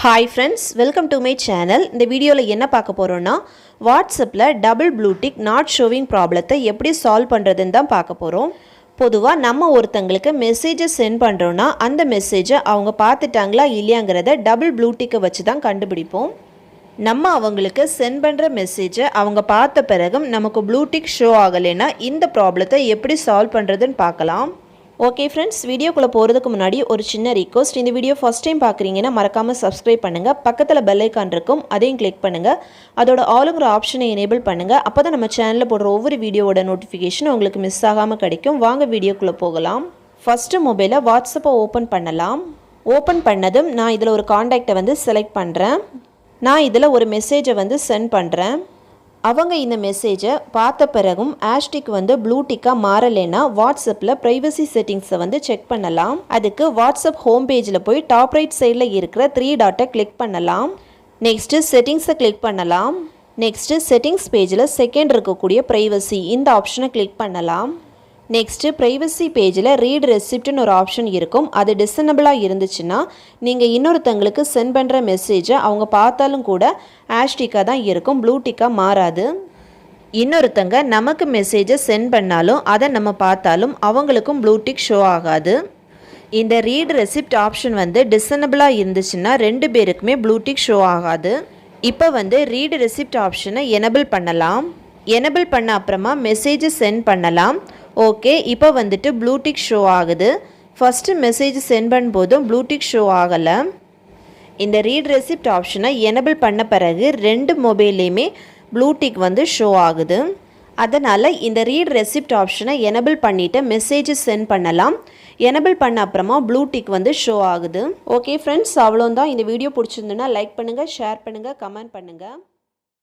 Hi friends, welcome to my channel. இந்த வீடியோல என்ன பார்க்க போறோம்னா வாட்ஸ்அப்ல double blue tick not showing ப்ராப்ளத்தை எப்படி சால்வ் பண்றதுன்னு தான் பார்க்க போறோம். பொதுவா நம்ம ஒருத்தங்களுக்கு மெசேஜை சென்ட் பண்றோம்னா அந்த மெசேஜை அவங்க பார்த்துட்டாங்களா இல்லையாங்கறத டபுள் ப்ளூ டிக்கை வச்சு தான் கண்டுபிடிப்போம். நம்ம அவங்களுக்கு சென்ட் பண்ற மெசேஜை அவங்க பார்த்த பிறகும் நமக்கு ப்ளூ டிக் ஷோ ஆகலைன்னா இந்த ப்ராப்ளத்தை எப்படி சால்வ் பண்றதுன்னு பார்க்கலாம். ஓகே ஃப்ரெண்ட்ஸ், வீடியோக்குள்ளே போகிறதுக்கு முன்னாடி ஒரு சின்ன ரிக்வெஸ்ட். இந்த வீடியோ ஃபஸ்ட் டைம் பார்க்குறீங்கன்னா மறக்காமல் சப்ஸ்கிரைப் பண்ணுங்கள். பக்கத்தில் பெல் ஐக்கான் இருக்கும், அதையும் கிளிக் பண்ணுங்கள். அதோட ஆளுங்கிற ஆப்ஷனை எனேபிள் பண்ணுங்கள். அப்போ தான் நம்ம சேனலில் போடுற ஒவ்வொரு வீடியோவோட நோட்டிஃபிகேஷன் உங்களுக்கு மிஸ் ஆகாமல் கிடைக்கும். வாங்க வீடியோக்குள்ளே போகலாம். ஃபஸ்ட்டு மொபைலை வாட்ஸ்அப்பை ஓப்பன் பண்ணலாம். ஓப்பன் பண்ணதும் நான் இதில் ஒரு காண்டாக்டை செலக்ட் பண்ணுறேன். நான் இதில் ஒரு மெசேஜை சென்ட் பண்ணுறேன். அவங்க இந்த மெசேஜை பார்த்த பிறகும் ஆஷ்டிக் ப்ளூ டிக்காக மாறலைன்னா வாட்ஸ்அப்பில் ப்ரைவசி செட்டிங்ஸை செக் பண்ணலாம். அதுக்கு வாட்ஸ்அப் ஹோம் பேஜில் போய் டாப் ரைட் சைடில் இருக்கிற 3 டாட்டை கிளிக் பண்ணலாம். நெக்ஸ்ட்டு செட்டிங்ஸை கிளிக் பண்ணலாம். நெக்ஸ்ட்டு செட்டிங்ஸ் பேஜில் செகண்ட் இருக்கக்கூடிய ப்ரைவசி இந்த ஆப்ஷனை கிளிக் பண்ணலாம். நெக்ஸ்ட்டு ப்ரைவசி பேஜில் ரீட் ரெசிப்ட்னு ஒரு ஆப்ஷன் இருக்கும். அது டிசனபிளாக இருந்துச்சுன்னா நீங்கள் இன்னொருத்தங்களுக்கு சென்ட் பண்ணுற மெசேஜை அவங்க பார்த்தாலும் கூட ஆஷ்டிக்காக தான் இருக்கும், ப்ளூ டிக்காக மாறாது. இன்னொருத்தங்க நமக்கு மெசேஜை சென்ட் பண்ணாலும் அதை நம்ம பார்த்தாலும் அவங்களுக்கும் ப்ளூ டிக் ஷோ ஆகாது. இந்த ரீட் ரெசிப்ட் ஆப்ஷன் டிசனபிளாக இருந்துச்சுன்னா 2 பேருக்குமே ப்ளூ டிக் ஷோ ஆகாது. இப்போ ரீட் ரெசிப்ட் ஆப்ஷனை எனபிள் பண்ணலாம். எனபிள் பண்ண அப்புறமா மெசேஜை சென்ட் பண்ணலாம். ஓகே, இப்போ ப்ளூ டிக் ஷோ ஆகுது. ஃபஸ்ட்டு மெசேஜ் சென்ட் பண்ணும்போதும் ப்ளூ டிக் ஷோ ஆகலை. இந்த ரீட் ரெசிப்ட் ஆப்ஷனை எனபிள் பண்ண பிறகு 2 மொபைல்லையுமே ப்ளூ டிக் ஷோ ஆகுது. அதனால் இந்த ரீட் ரெசிப்ட் ஆப்ஷனை எனபிள் பண்ணிவிட்டு மெசேஜ் சென்ட் பண்ணலாம். எனபிள் பண்ண அப்புறமா ப்ளூ டிக் ஷோ ஆகுது. ஓகே ஃப்ரெண்ட்ஸ், அவ்வளோதான். இந்த வீடியோ பிடிச்சிருந்துன்னா லைக் பண்ணுங்கள், ஷேர் பண்ணுங்கள், கமெண்ட் பண்ணுங்கள்.